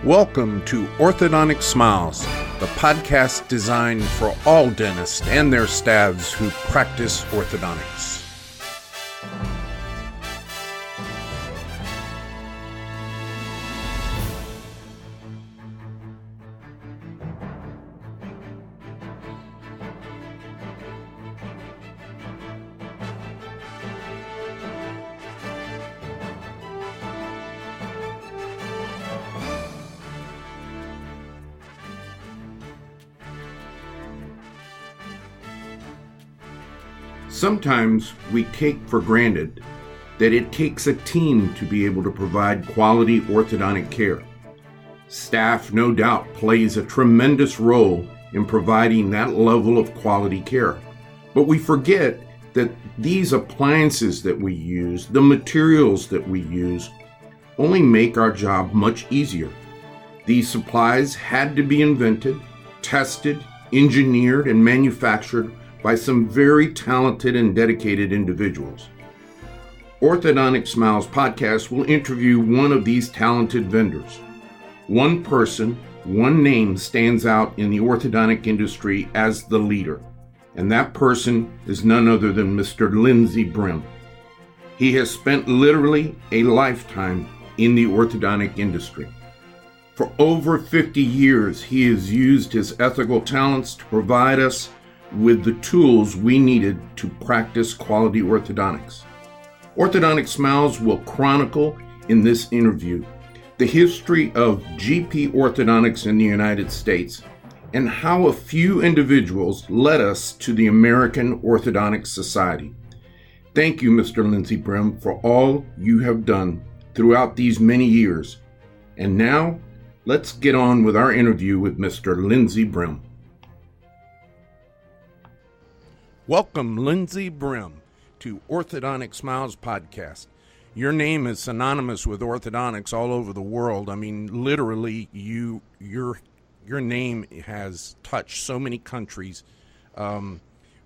Welcome to Orthodontic Smiles, the podcast designed for all dentists and their staffs who practice orthodontics. Sometimes we take for granted that it takes a team to be able to provide quality orthodontic care. Staff, no doubt, plays a tremendous role in providing that level of quality care. But we forget that these appliances that we use, the materials that we use, only make our job much easier. These supplies had to be invented, tested, engineered, and manufactured by some very talented and dedicated individuals. Orthodontic Smiles podcast will interview one of these talented vendors. One person, one name stands out in the orthodontic industry as the leader, and that person is none other than Mr. Lindsay Brehm. He has spent literally a lifetime in the orthodontic industry. For over 50 years, he has used his ethical talents to provide us with the tools we needed to practice quality orthodontics. Orthodontic Smiles will chronicle in this interview the history of GP orthodontics in the United States and how a few individuals led us to the American Orthodontic Society. Thank you, Mr. Lindsay Brehm, for all you have done throughout these many years. And now, let's get on with our interview with Mr. Lindsay Brehm. Welcome, Lindsay Brehm, to Orthodontic Smiles podcast. Your name is synonymous with orthodontics all over the world. I mean, literally, your name has touched so many countries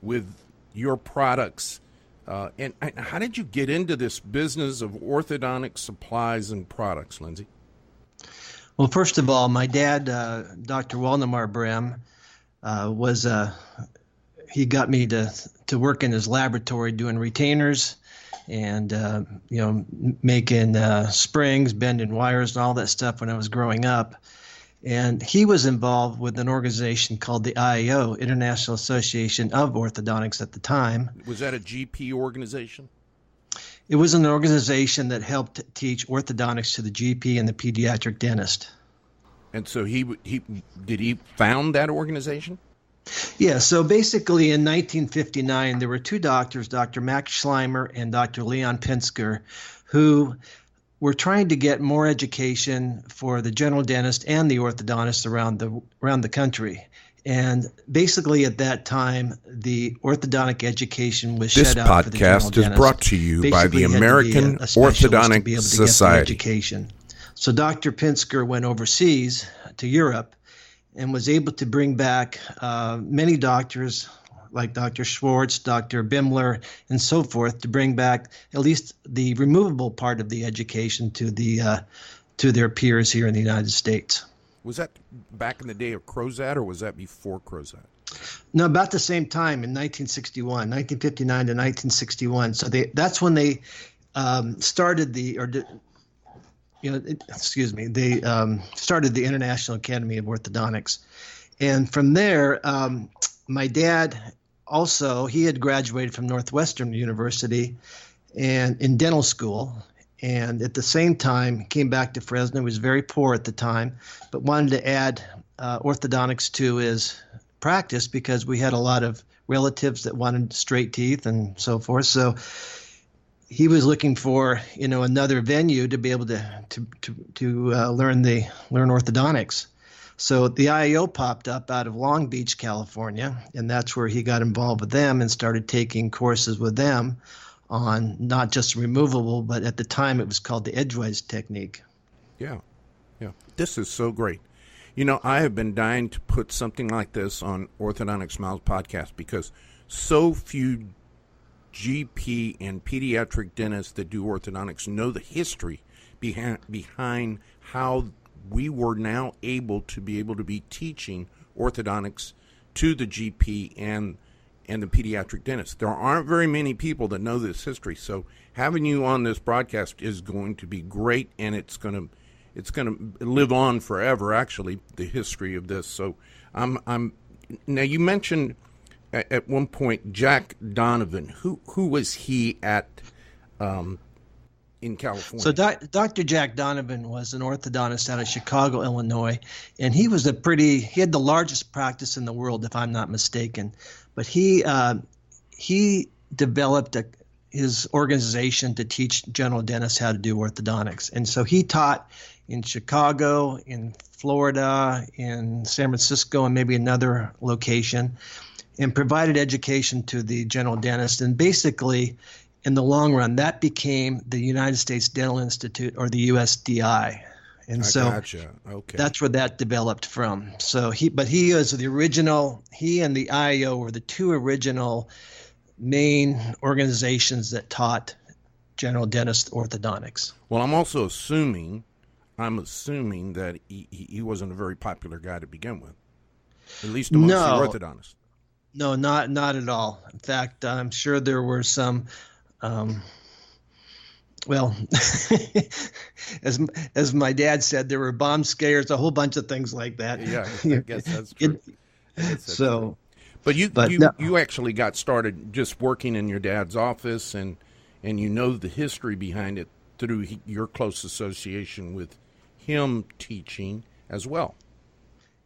with your products. And how did you get into this business of orthodontic supplies and products, Lindsay? Well, first of all, my dad, Dr. Waldemar Brehm, he got me to work in his laboratory doing retainers and, making springs, bending wires and all that stuff when I was growing up. And he was involved with an organization called the IAO, International Association of Orthodontics at the time. Was that a GP organization? It was an organization that helped teach orthodontics to the GP and the pediatric dentist. And so did he found that organization? Yeah, so basically in 1959, there were two doctors, Dr. Max Schleimer and Dr. Leon Pinsker, who were trying to get more education for the general dentist and the orthodontist around the country. And basically at that time, the orthodontic education was shut out for the general dentist. This podcast is brought to you by the American Orthodontic Society. Education. So Dr. Pinsker went overseas to Europe and was able to bring back many doctors like Dr. Schwartz, Dr. Bimler, and so forth to bring back at least the removable part of the education to their peers here in the United States. Was that back in the day of Crozat, or was that before Crozat? No, about the same time in 1959 to 1961. So that's when they started the International Academy of Orthodontics. And from there, my dad also, he had graduated from Northwestern University and in dental school. And at the same time, came back to Fresno. He was very poor at the time, but wanted to add orthodontics to his practice because we had a lot of relatives that wanted straight teeth and so forth. So he was looking for, another venue to be able to learn orthodontics. So the IAO popped up out of Long Beach, California, and that's where he got involved with them and started taking courses with them on not just removable, but at the time it was called the edgewise technique. Yeah. This is so great. I have been dying to put something like this on Orthodontic Smiles podcast because so few GP and pediatric dentists that do orthodontics know the history behind how we were now able to be teaching orthodontics to the GP and the pediatric dentist. There aren't very many people that know this history, so having you on this broadcast is going to be great, and it's going to live on forever. Actually, the history of this. So I'm now. You mentioned at one point Jack Donovan. Who was he at in California? So Dr. Jack Donovan was an orthodontist out of Chicago, Illinois, and he had the largest practice in the world, if I'm not mistaken. But he developed his organization to teach general dentists how to do orthodontics. And so he taught in Chicago, in Florida, in San Francisco, and maybe another location, and provided education to the general dentist. And basically, in the long run, that became the United States Dental Institute, or the USDI. And gotcha. Okay. That's where that developed from. So he was the original. He and the IAO were the two original main organizations that taught general dentist orthodontics. Well, I'm assuming that he wasn't a very popular guy to begin with, at least amongst the orthodontists. No, not at all. In fact, I'm sure there were some. Well, as my dad said, there were bomb scares, a whole bunch of things like that. Yeah, I guess that's true. True. But you actually got started just working in your dad's office, and you know the history behind it through your close association with him teaching as well.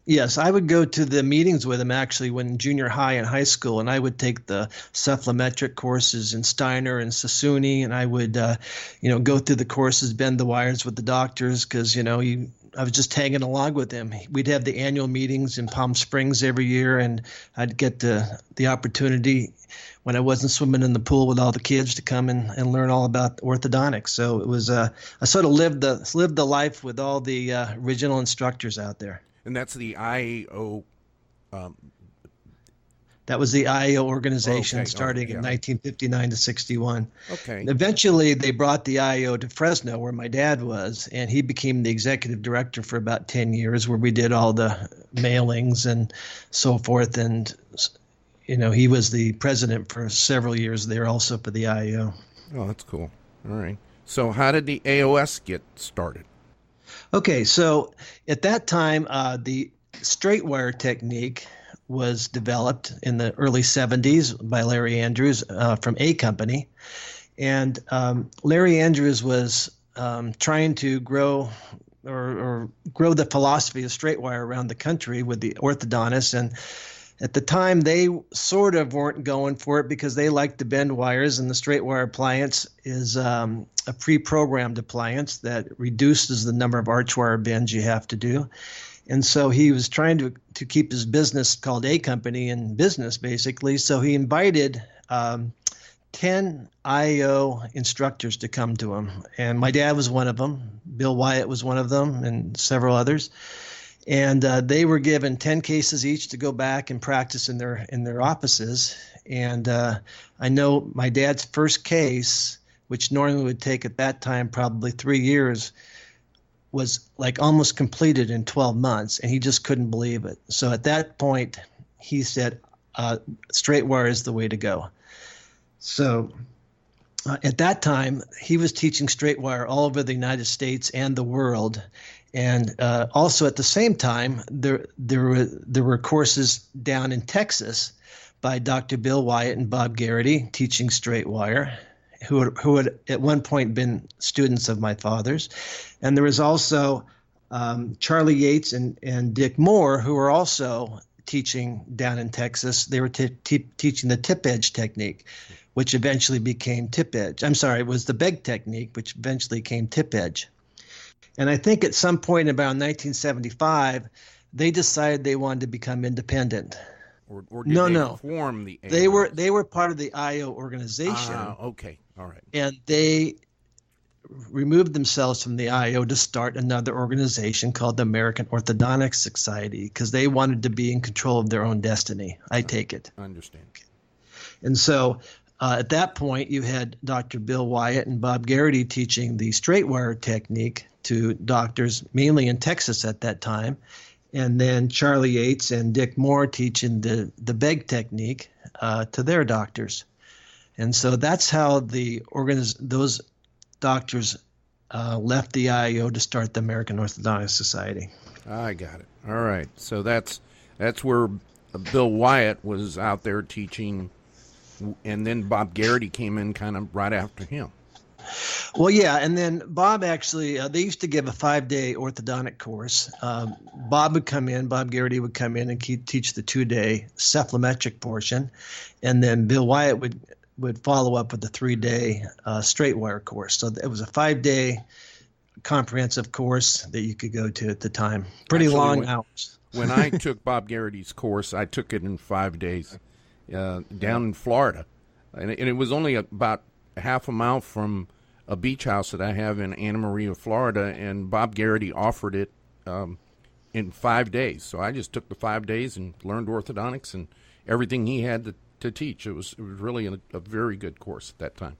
Yes, I would go to the meetings with him actually when junior high and high school, and I would take the cephalometric courses in Steiner and Sassooni, and I would, go through the courses, bend the wires with the doctors, because I was just tagging along with him. We'd have the annual meetings in Palm Springs every year, and I'd get the opportunity when I wasn't swimming in the pool with all the kids to come and learn all about orthodontics. So it was I sort of lived the life with all the original instructors out there. And that's the IAO. That was the IAO organization starting in 1959 to 61. Okay. And eventually, they brought the IAO to Fresno, where my dad was, and he became the executive director for about 10 years, where we did all the mailings and so forth. And he was the president for several years there, also for the IAO. Oh, that's cool. All right. So, how did the AOS get started? Okay, so at that time, the straight wire technique was developed in the early 70s by Larry Andrews from A Company. And Larry Andrews was trying to grow the philosophy of straight wire around the country with the orthodontists. And at the time, they sort of weren't going for it because they like to bend wires, and the straight wire appliance is a pre-programmed appliance that reduces the number of arch wire bends you have to do. And so he was trying to keep his business called A Company in business, basically. So he invited 10 IAO instructors to come to him. And my dad was one of them. Bill Wyatt was one of them, and several others. And they were given 10 cases each to go back and practice in their offices. And I know my dad's first case, which normally would take at that time probably 3 years, was like almost completed in 12 months, and he just couldn't believe it. So at that point, he said, straight wire is the way to go. So at that time, he was teaching straight wire all over the United States and the world. And also at the same time, there were courses down in Texas by Dr. Bill Wyatt and Bob Garrity teaching straight wire, who had at one point been students of my father's. And there was also Charlie Yates and Dick Moore, who were also teaching down in Texas. They were teaching the tip edge technique, which eventually became tip edge. I'm sorry, it was the beg technique, which eventually became tip edge. And I think at some point about 1975, they decided they wanted to become independent. Or did they form the AO? They were part of the IO organization. Okay. All right. And they removed themselves from the IO to start another organization called the American Orthodontic Society, because they wanted to be in control of their own destiny. I take it. I understand. And so At that point, you had Dr. Bill Wyatt and Bob Garrity teaching the straight wire technique to doctors, mainly in Texas at that time, and then Charlie Yates and Dick Moore teaching the beg technique to their doctors. And so that's how those doctors left the IAO to start the American Orthodontic Society. I got it. All right. So that's where Bill Wyatt was out there teaching, and then Bob Garrity came in kind of right after him. Well, yeah, and then Bob actually, they used to give a 5-day orthodontic course. Bob Garrity would come in and teach the 2-day cephalometric portion, and then Bill Wyatt would follow up with a 3-day straight wire course. So it was a 5-day comprehensive course that you could go to at the time. Pretty long hours. When I took Bob Garrity's course, I took it in 5 days down in Florida, and it was only about half a mile from a beach house that I have in Anna Maria, Florida, and Bob Garrity offered it in 5 days. So I just took the 5 days and learned orthodontics and everything he had to teach. It was really a very good course at that time.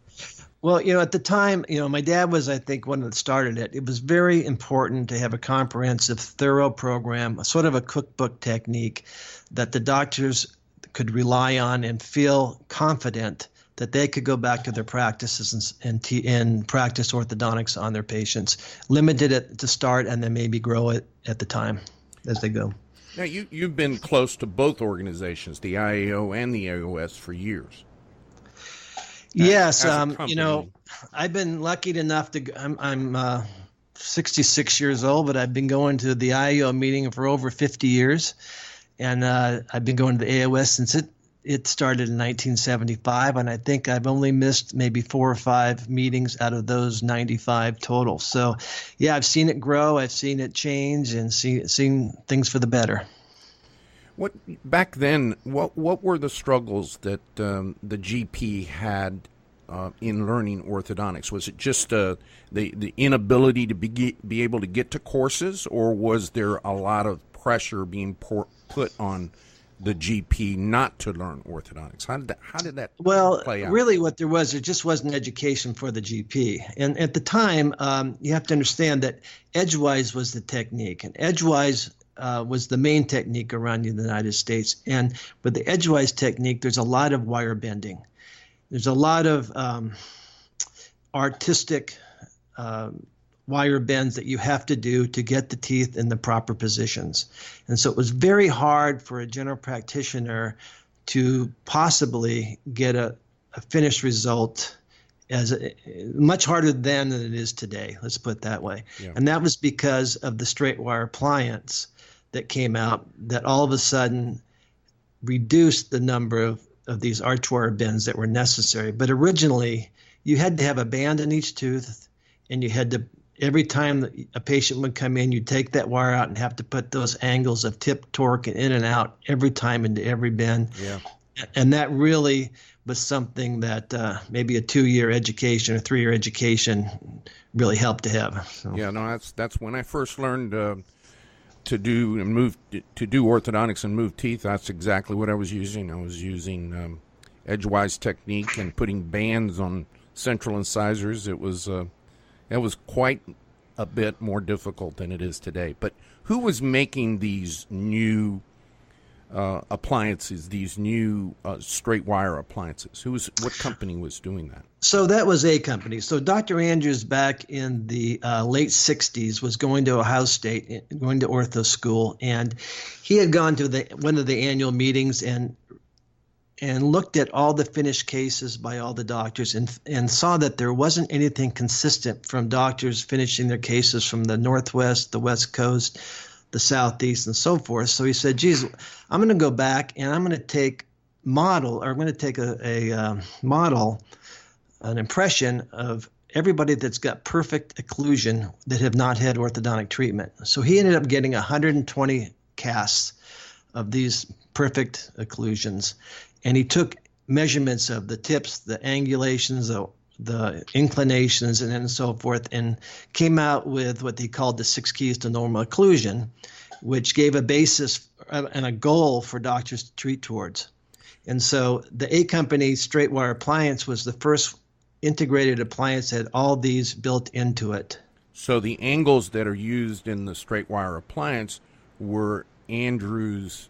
Well, at the time, my dad was, I think, one that started it. It was very important to have a comprehensive, thorough program, sort of a cookbook technique that the doctors could rely on and feel confident that they could go back to their practices and practice orthodontics on their patients. Limited it to start and then maybe grow it at the time as they go. Now, you've been close to both organizations, the IAO and the AOS, for years. Yes, I've been lucky enough to. I'm 66 years old, but I've been going to the IAO meeting for over 50 years, and I've been going to the AOS since it started in 1975, and I think I've only missed maybe 4 or 5 meetings out of those 95 total. So, yeah, I've seen it grow, I've seen it change, and seen things for the better. Back then, what were the struggles that the GP had in learning orthodontics? Was it just the inability to be able to get to courses, or was there a lot of pressure being put on the GP not to learn orthodontics? How did that play out? Really what there just wasn't education for the GP. And at the time, you have to understand that edgewise was the technique, and edgewise was the main technique around the United States. And with the edgewise technique, there's a lot of wire bending. There's a lot of artistic wire bends that you have to do to get the teeth in the proper positions. And so it was very hard for a general practitioner to possibly get a finished result much harder then than it is today. Let's put it that way. Yeah. And that was because of the straight wire appliance that came out that all of a sudden reduced the number of these arch wire bends that were necessary. But originally, you had to have a band in each tooth, and you had to, every time that a patient would come in, you'd take that wire out and have to put those angles of tip, torque, and in and out every time into every bend. Yeah. And that really was something that maybe a 2-year education or 3-year education really helped to have. So. Yeah, no, that's when I first learned to do orthodontics and move teeth. That's exactly what I was using. I was using edgewise technique and putting bands on central incisors. It was quite a bit more difficult than it is today. But who was making these new appliances, these new straight wire appliances? What company was doing that? So that was a company. So Dr. Andrews back in the late 60s was going to Ohio State, going to ortho school, and he had gone to one of the annual meetings and looked at all the finished cases by all the doctors and saw that there wasn't anything consistent from doctors finishing their cases from the Northwest, the West Coast, the Southeast, and so forth. So he said, geez, I'm going to go back and I'm going to take a model, an impression of everybody that's got perfect occlusion that have not had orthodontic treatment. So he ended up getting 120 casts of these perfect occlusions. And he took measurements of the tips, the angulations, the inclinations, and so forth, and came out with what he called the 6 keys to normal occlusion, which gave a basis and a goal for doctors to treat towards. And so the A Company straight wire appliance was the first integrated appliance that had all these built into it. So the angles that are used in the straight wire appliance were Andrew's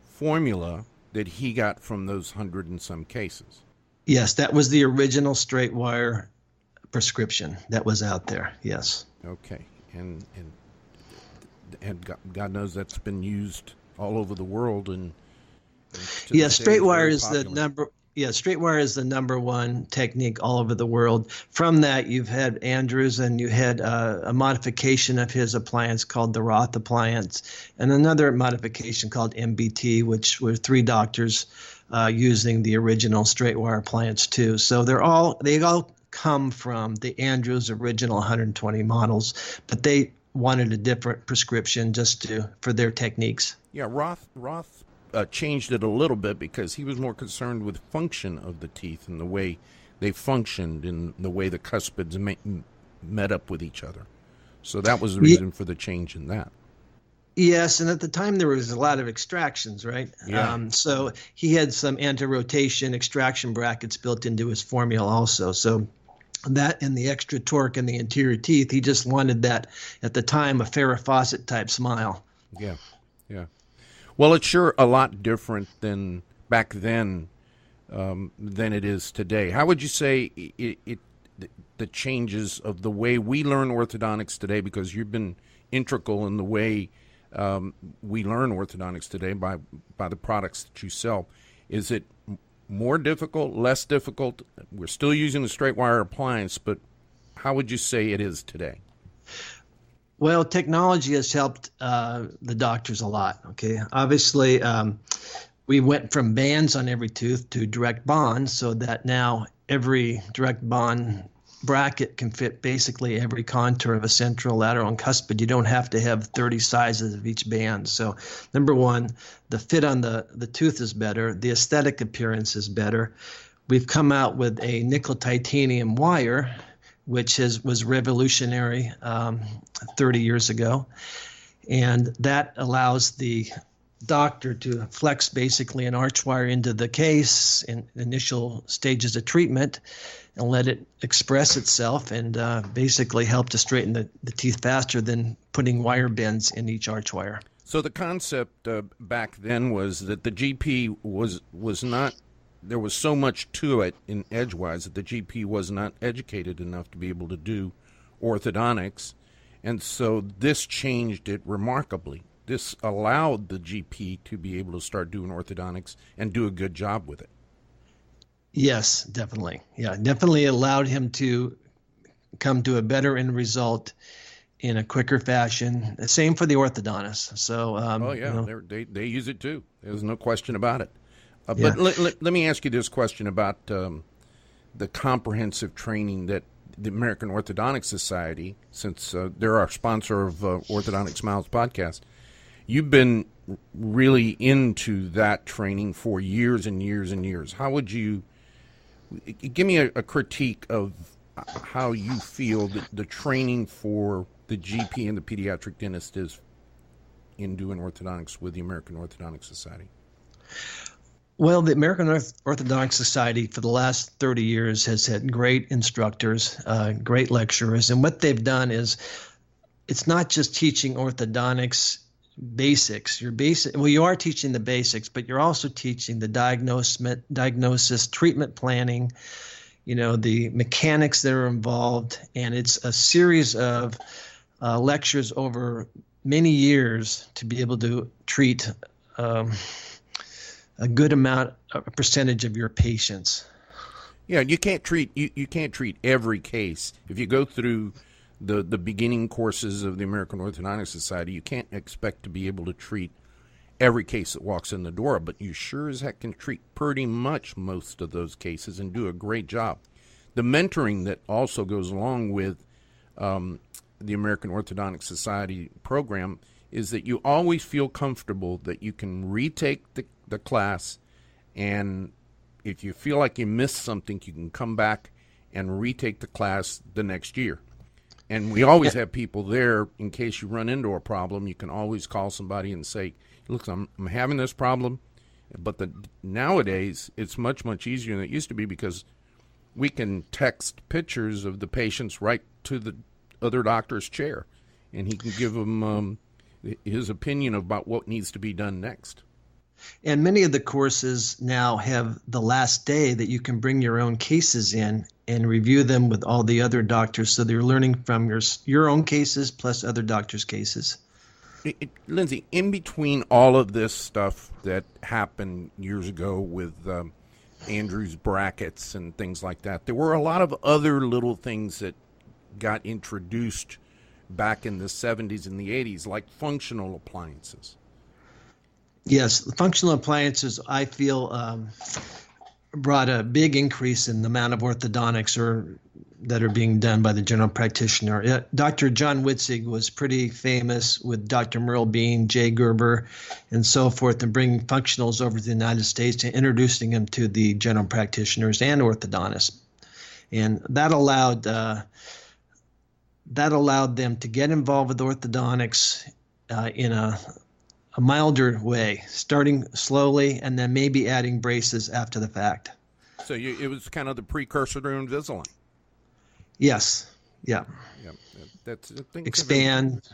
formula that he got from those 100 and some cases. Yes, that was the original straight wire prescription that was out there. Yes. Okay, and God knows that's been used all over the world, and yeah, straight wire is the number. Yeah, straight wire is the number one technique all over the world. From that, you've had Andrews, and you had a modification of his appliance called the Roth appliance, and another modification called MBT, which were three doctors using the original straight wire appliance too. So they all come from the Andrews original 120 models, but they wanted a different prescription for their techniques. Yeah, Roth changed it a little bit because he was more concerned with function of the teeth and the way they functioned and the way the cuspids met up with each other. So that was the reason for the change in that. Yes, and at the time there was a lot of extractions, right? Yeah. So he had some anti-rotation extraction brackets built into his formula also. So that and the extra torque in the anterior teeth, he just wanted that, at the time, a Farrah Fawcett type smile. Yeah, yeah. Well, it's sure a lot different than back then than it is today. How would you say the changes of the way we learn orthodontics today, because you've been integral in the way we learn orthodontics today by the products that you sell. Is it more difficult, less difficult? We're still using the straight wire appliance, but how would you say it is today? Well, technology has helped the doctors a lot. Okay, obviously, we went from bands on every tooth to direct bond, so that now every direct bond bracket can fit basically every contour of a central, lateral, and cuspid. You don't have to have 30 sizes of each band. So, number one, the fit on the tooth is better. The aesthetic appearance is better. We've come out with a nickel titanium wire, which was revolutionary 30 years ago. And that allows the doctor to flex basically an arch wire into the case in initial stages of treatment and let it express itself and basically help to straighten the teeth faster than putting wire bends in each arch wire. So the concept back then was that the GP was not, there was so much to it in edgewise that the GP was not educated enough to be able to do orthodontics, and so this changed it remarkably. This allowed the GP to be able to start doing orthodontics and do a good job with it. Yes, definitely. Yeah, definitely allowed him to come to a better end result in a quicker fashion. Same for the orthodontist. So, oh yeah, you know, they use it too. There's no question about it. Yeah. But let me ask you this question about the comprehensive training that the American Orthodontic Society, since they're our sponsor of Orthodontic Smiles podcast, you've been really into that training for years and years and years. How would you give me a critique of how you feel that the training for the GP and the pediatric dentist is in doing orthodontics with the American Orthodontic Society? Well, the American Orthodontic Society for the last 30 years has had great instructors, great lecturers, and what they've done is it's not just teaching orthodontics basics. You are teaching the basics, but you're also teaching the diagnosis, treatment planning, the mechanics that are involved, and it's a series of lectures over many years to be able to treat a good amount, a percentage of your patients. Yeah, you can't treat every case. If you go through the beginning courses of the American Orthodontic Society, you can't expect to be able to treat every case that walks in the door, but you sure as heck can treat pretty much most of those cases and do a great job. The mentoring that also goes along with the American Orthodontic Society program is that you always feel comfortable that you can retake the class, and if you feel like you missed something, you can come back and retake the class the next year. And we always have people there in case you run into a problem. You can always call somebody and say, look, I'm having this problem. But nowadays, it's much, much easier than it used to be because we can text pictures of the patients right to the other doctor's chair, and he can give them his opinion about what needs to be done next. And many of the courses now have the last day that you can bring your own cases in and review them with all the other doctors, so they're learning from your own cases plus other doctors' cases. Lindsay, in between all of this stuff that happened years ago with Andrew's brackets and things like that, there were a lot of other little things that got introduced back in the 70s and the 80s, like functional appliances. Yes, the functional appliances, I feel, brought a big increase in the amount of orthodontics that are being done by the general practitioner. Dr. John Witzig was pretty famous with Dr. Merle Bean, Jay Gerber, and so forth, and bringing functionals over to the United States and introducing them to the general practitioners and orthodontists. And that allowed them to get involved with orthodontics in a milder way, starting slowly and then maybe adding braces after the fact. So it was kind of the precursor to Invisalign. Yes. Yeah. That's expand.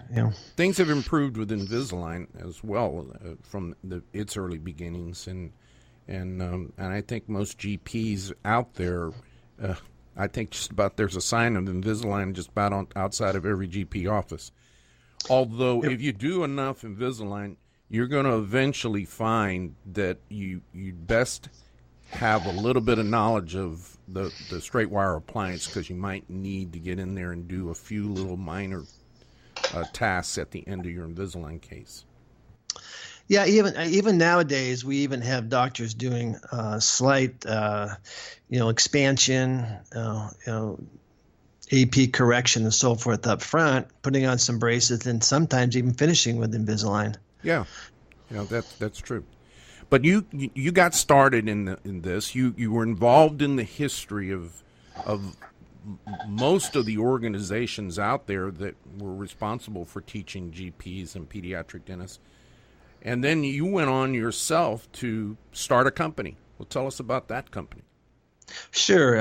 Things have improved with Invisalign as well from its early beginnings, and I think most GPs out there, I think just about there's a sign of Invisalign just about outside of every GP office. Although if you do enough Invisalign, you're going to eventually find that you best have a little bit of knowledge of the straight wire appliance, because you might need to get in there and do a few little minor tasks at the end of your Invisalign case. Yeah, even nowadays, we even have doctors doing slight, expansion, AP correction and so forth up front, putting on some braces, and sometimes even finishing with Invisalign. Yeah, that's true. But you got started in this. You were involved in the history of most of the organizations out there that were responsible for teaching GPs and pediatric dentists. And then you went on yourself to start a company. Well, tell us about that company. Sure.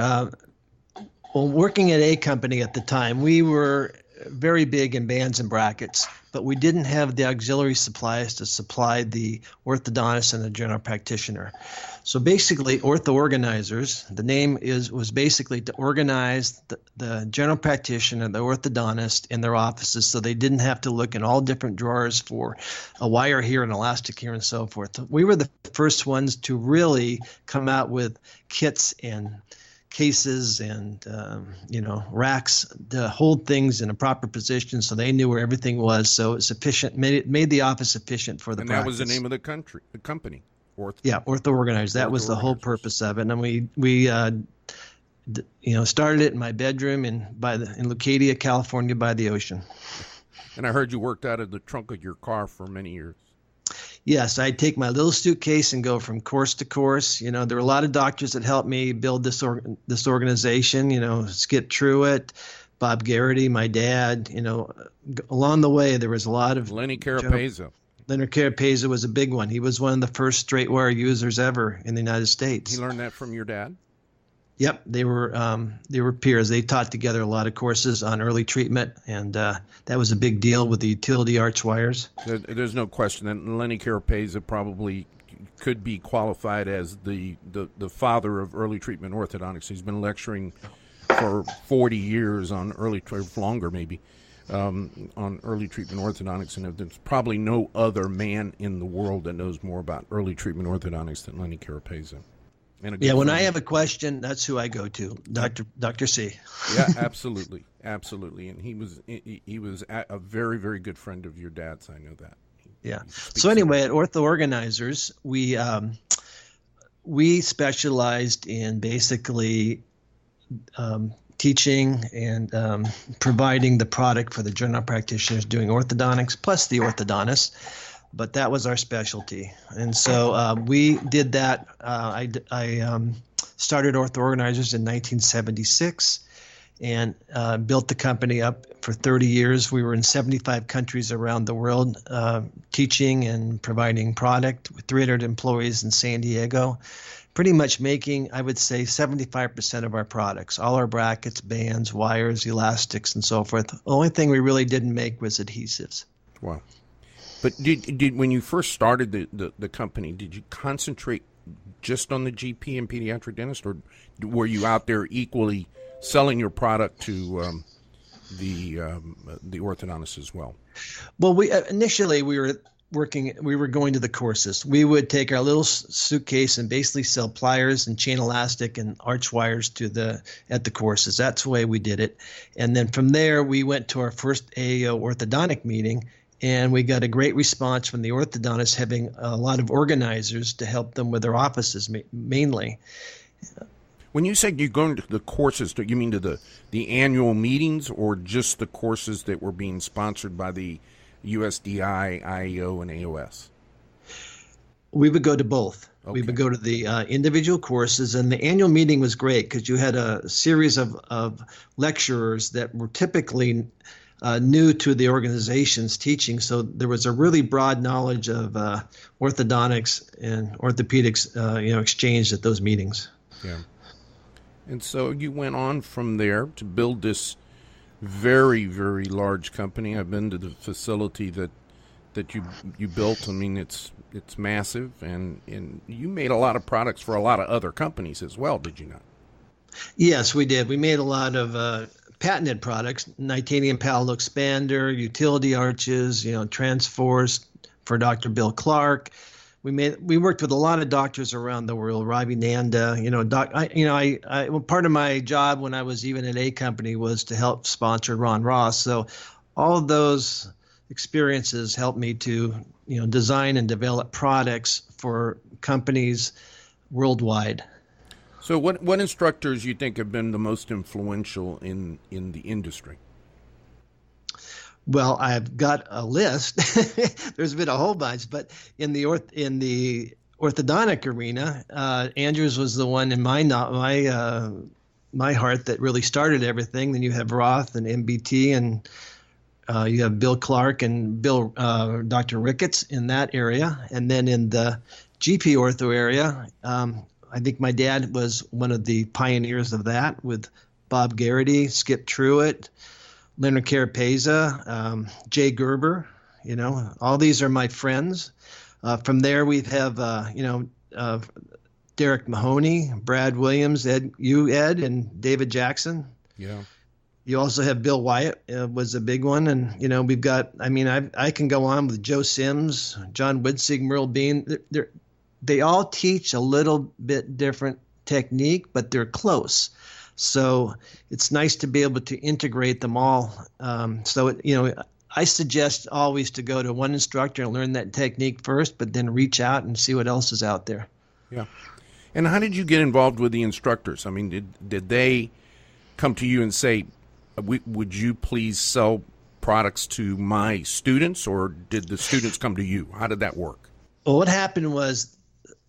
Well, working at a company at the time, we were very big in bands and brackets, but we didn't have the auxiliary supplies to supply the orthodontist and the general practitioner. So basically, ortho organizers, the name was basically to organize the general practitioner, the orthodontist in their offices, so they didn't have to look in all different drawers for a wire here, an elastic here, and so forth. We were the first ones to really come out with kits and cases and racks to hold things in a proper position, so they knew where everything was. So it's efficient, made the office efficient for the practice. And that was the name of the company. Ortho Organizers. That was the whole purpose of it. And we started it in my bedroom in Leucadia, California, by the ocean. And I heard you worked out of the trunk of your car for many years. Yes, I'd take my little suitcase and go from course to course. There were a lot of doctors that helped me build this organization. Skip Truitt, Bob Garrity, my dad. Along the way there was a lot of Lenny Carapeza. Leonard Carapeza was a big one. He was one of the first straight wire users ever in the United States. He learned that from your dad? Yep, they were peers. They taught together a lot of courses on early treatment, and that was a big deal with the utility arch wires. There's no question that Lenny Carapeza probably could be qualified as the father of early treatment orthodontics. He's been lecturing for 40 years on longer maybe, on early treatment orthodontics, and there's probably no other man in the world that knows more about early treatment orthodontics than Lenny Carapeza. When I have a question, that's who I go to, Dr. C. Yeah, absolutely, and he was a very, very good friend of your dad's. I know that. Yeah. So anyway, at Ortho Organizers, we specialized in basically teaching and providing the product for the general practitioners doing orthodontics plus the orthodontist. But that was our specialty. And so we did that. I started Ortho Organizers in 1976, and built the company up for 30 years. We were in 75 countries around the world, teaching and providing product with 300 employees in San Diego, pretty much making, I would say, 75% of our products, all our brackets, bands, wires, elastics, and so forth. The only thing we really didn't make was adhesives. Wow. But did when you first started the company, did you concentrate just on the GP and pediatric dentist, or were you out there equally selling your product to the orthodontists as well? Well, initially we were going to the courses. We would take our little suitcase and basically sell pliers and chain elastic and arch wires at the courses. That's the way we did it. And then from there, we went to our first AAO orthodontic meeting, and we got a great response from the orthodontists, having a lot of organizers to help them with their offices mainly. When you say you're going to the courses, do you mean to the annual meetings, or just the courses that were being sponsored by the USDI, IEO, and AOS? We would go to both. Okay. We would go to the individual courses, and the annual meeting was great because you had a series of lecturers that were typically new to the organization's teaching. So there was a really broad knowledge of orthodontics and orthopedics exchanged at those meetings. Yeah. And so you went on from there to build this very, very large company. I've been to the facility that you built. I mean, it's massive, and you made a lot of products for a lot of other companies as well, did you not? Yes, we did. We made a lot of patented products: Titanium Palatal Expander, utility arches, Transforce for Dr. Bill Clark. We worked with a lot of doctors around the world. Ravi Nanda, part of my job when I was even at a company was to help sponsor Ron Ross. So all of those experiences helped me to, design and develop products for companies worldwide. So what instructors you think have been the most influential in the industry? Well, I've got a list. There's been a whole bunch, but in the orthodontic arena, Andrews was the one in my heart that really started everything. Then you have Roth and MBT, and you have Bill Clark and Dr. Ricketts in that area. And then in the GP ortho area, I think my dad was one of the pioneers of that, with Bob Garrity, Skip Truitt, Leonard Carapeza, Jay Gerber. All these are my friends. From there, we have Derek Mahoney, Brad Williams, Ed, and David Jackson. Yeah. You also have Bill Wyatt, was a big one, and we've got. I can go on with Joe Sims, John Witzig, Merle Bean. They all teach a little bit different technique, but they're close. So it's nice to be able to integrate them all. I suggest always to go to one instructor and learn that technique first, but then reach out and see what else is out there. Yeah. And how did you get involved with the instructors? I mean, did they come to you and say, would you please sell products to my students, or did the students come to you? How did that work? Well, what happened was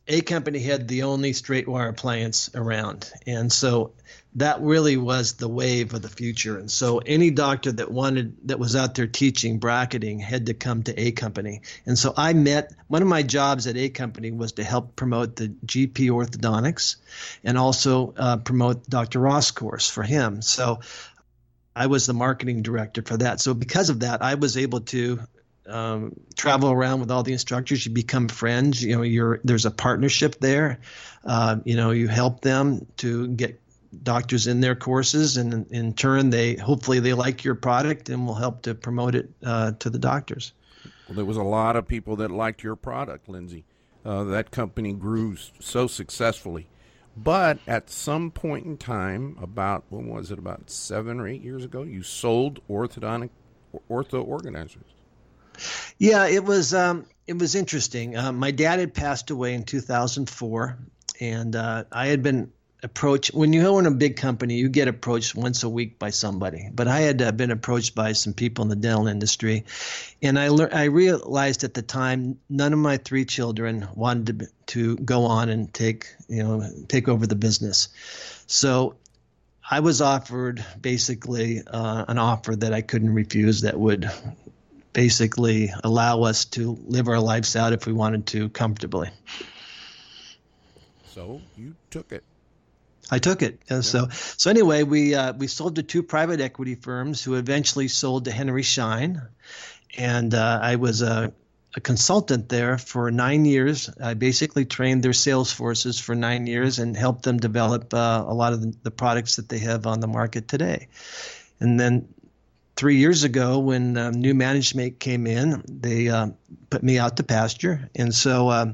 a company had the only straight wire appliance around, and so that really was the wave of the future. And so any doctor that was out there teaching bracketing had to come to a company. And so one of my jobs at a company was to help promote the GP orthodontics and also promote Dr. Ross' course for him. So I was the marketing director for that. So because of that, I was able to travel around with all the instructors. You become friends. There's a partnership there. You help them to get doctors in their courses, and in turn, hopefully they like your product and will help to promote it to the doctors. Well, there was a lot of people that liked your product, Lindsay. That company grew so successfully. But at some point in time, about 7 or 8 years ago, you sold ortho organizers. Yeah, it was interesting. My dad had passed away in 2004, and I had been approached. When you own a big company, you get approached once a week by somebody. But I had been approached by some people in the dental industry, and I realized at the time none of my 3 children wanted to go on and take over the business. So I was offered basically an offer that I couldn't refuse that would basically allow us to live our lives out if we wanted to comfortably. So you took it. I took it. So anyway, we sold to two private equity firms who eventually sold to Henry Schein, and I was a consultant there for 9 years. I basically trained their sales forces for 9 years and helped them develop a lot of the products that they have on the market today. And then 3 years ago, when new management came in, they put me out to pasture. And so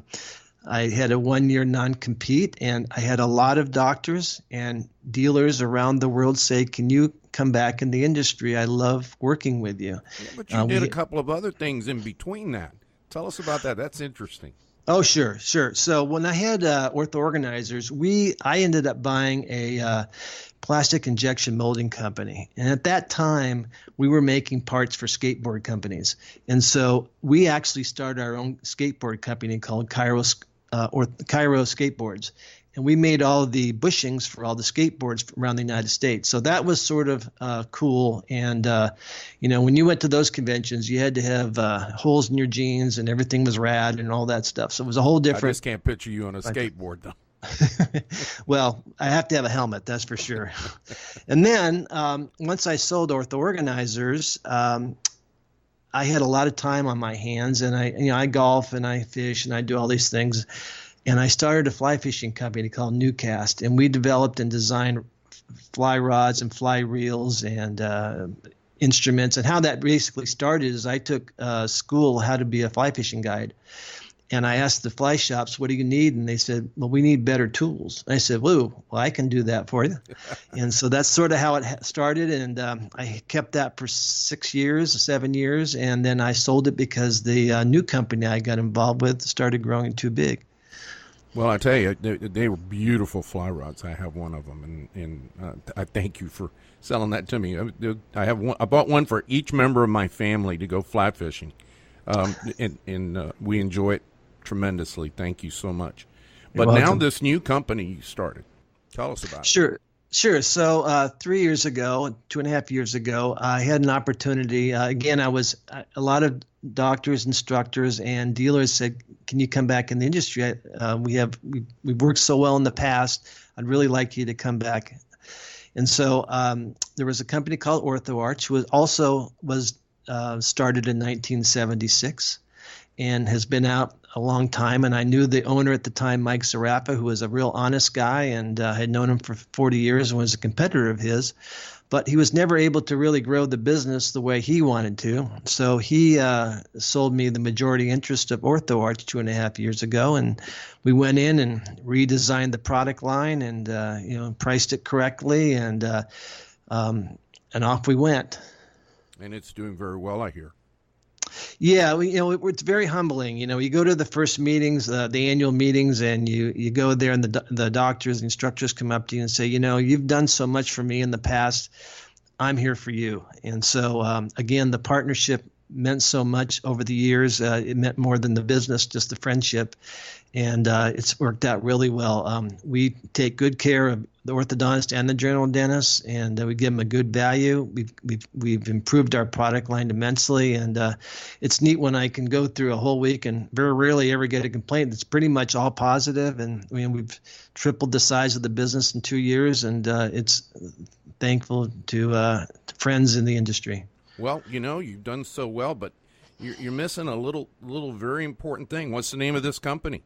I had a 1-year non-compete, and I had a lot of doctors and dealers around the world say, "Can you come back in the industry? I love working with you." Yeah, but you did a couple of other things in between that. Tell us about that. That's interesting. Oh, sure. So when I had Ortho Organizers, I ended up buying a plastic injection molding company. And at that time, we were making parts for skateboard companies. And so we actually started our own skateboard company called Cairo Skateboards. And we made all of the bushings for all the skateboards around the United States. So that was sort of cool. And, when you went to those conventions, you had to have holes in your jeans and everything was rad and all that stuff. So it was a whole different. I just can't picture you on a skateboard, though. Well, I have to have a helmet, that's for sure. And then once I sold Ortho Organizers, I had a lot of time on my hands, and I golf and I fish and I do all these things. And I started a fly fishing company called Newcast, and we developed and designed fly rods and fly reels and instruments. And how that basically started is I took school how to be a fly fishing guide. And I asked the fly shops, "What do you need?" And they said, "Well, we need better tools." And I said, well, I can do that for you." And so that's sort of how it started. And I kept that for 7 years. And then I sold it because the new company I got involved with started growing too big. Well, I tell you, they were beautiful fly rods. I have one of them, and I thank you for selling that to me. I have one. I bought one for each member of my family to go fly fishing, and we enjoy it tremendously. Thank you so much. But now this new company you started, tell us about it. Sure. So 3 years ago, 2.5 years ago, I had an opportunity. Again, a lot of doctors, instructors, and dealers said, "Can you come back in the industry? We've worked so well in the past. I'd really like you to come back." And so there was a company called OrthoArch, who was started in 1976 and has been out a long time. And I knew the owner at the time, Mike Zarappa, who was a real honest guy, and had known him for 40 years and was a competitor of his. But he was never able to really grow the business the way he wanted to. So he sold me the majority interest of OrthoArch 2.5 years ago, and we went in and redesigned the product line and priced it correctly, and off we went. And it's doing very well, I hear. Yeah, it's very humbling. You go to the first meetings, the annual meetings, and you go there, and the doctors and instructors come up to you and say, "You've done so much for me in the past. I'm here for you." And so, again, the partnership meant so much over the years. It meant more than the business, just the friendship. And it's worked out really well. We take good care of the orthodontist and the general dentist, and we give them a good value. We've improved our product line immensely, and it's neat when I can go through a whole week and very rarely ever get a complaint. It's pretty much all positive, and we've tripled the size of the business in 2 years, and it's thankful to friends in the industry. Well, you've done so well, but you're missing a little very important thing. What's the name of this company?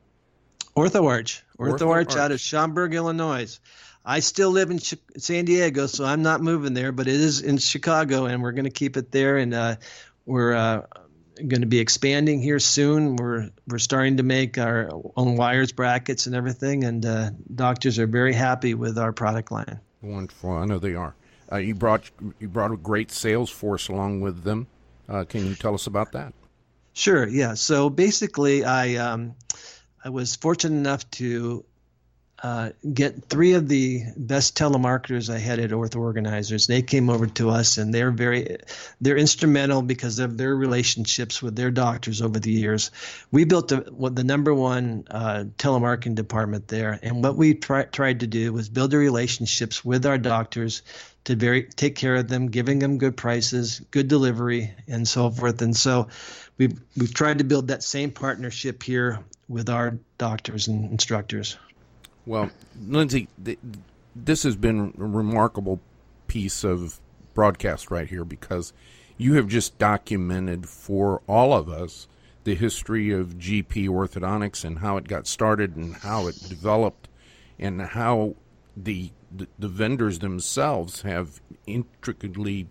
OrthoArch out of Schaumburg, Illinois. I still live in San Diego, so I'm not moving there, but it is in Chicago, and we're going to keep it there. And we're going to be expanding here soon. We're starting to make our own wires, brackets, and everything, and doctors are very happy with our product line. Wonderful. I know they are. You brought a great sales force along with them. Can you tell us about that? Sure. Yeah. So basically, I was fortunate enough to get 3 of the best telemarketers I had at Ortho Organizers. They came over to us, and they're instrumental because of their relationships with their doctors over the years. We built the number one telemarketing department there, and what we tried to do was build the relationships with our doctors to take care of them, giving them good prices, good delivery, and so forth. And so we've tried to build that same partnership here with our doctors and instructors. Well, Lindsay, this has been a remarkable piece of broadcast right here, because you have just documented for all of us the history of GP orthodontics and how it got started and how it developed, and how the vendors themselves have intricately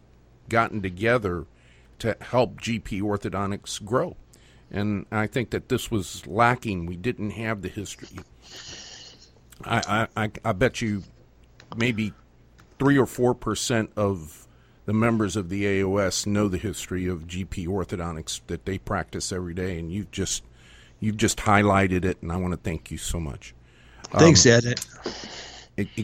gotten together to help GP orthodontics grow. And I think that this was lacking. We didn't have the history. I bet you maybe 3 or 4% of the members of the AOS know the history of GP orthodontics that they practice every day, and you've just highlighted it, and I want to thank you so much. Thanks, Ed.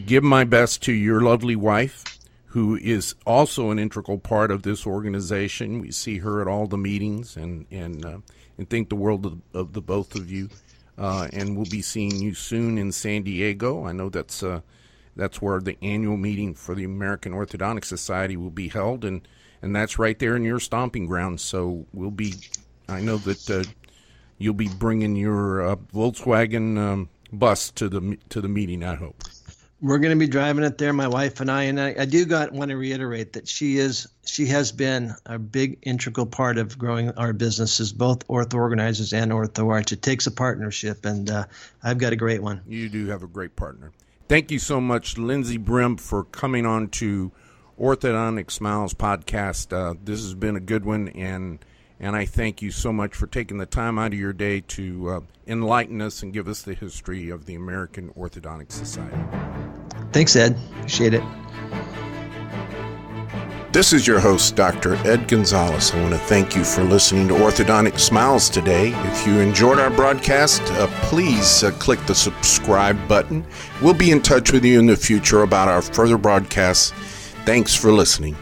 Give my best to your lovely wife, who is also an integral part of this organization. We see her at all the meetings, and think the world of the both of you. And we'll be seeing you soon in San Diego. I know that's where the annual meeting for the American Orthodontic Society will be held, and that's right there in your stomping ground. So I know that you'll be bringing your Volkswagen bus to the meeting, I hope. We're going to be driving it there, my wife and I want to reiterate that she has been a big integral part of growing our businesses, both Ortho Organizers and Ortho Arch. It takes a partnership, and I've got a great one. You do have a great partner. Thank you so much, Lindsay Brehm, for coming on to Orthodontic Smiles podcast. This has been a good one, and I thank you so much for taking the time out of your day to enlighten us and give us the history of the American Orthodontic Society. Thanks, Ed. Appreciate it. This is your host, Dr. Ed Gonzalez. I want to thank you for listening to Orthodontic Smiles today. If you enjoyed our broadcast, please click the subscribe button. We'll be in touch with you in the future about our further broadcasts. Thanks for listening.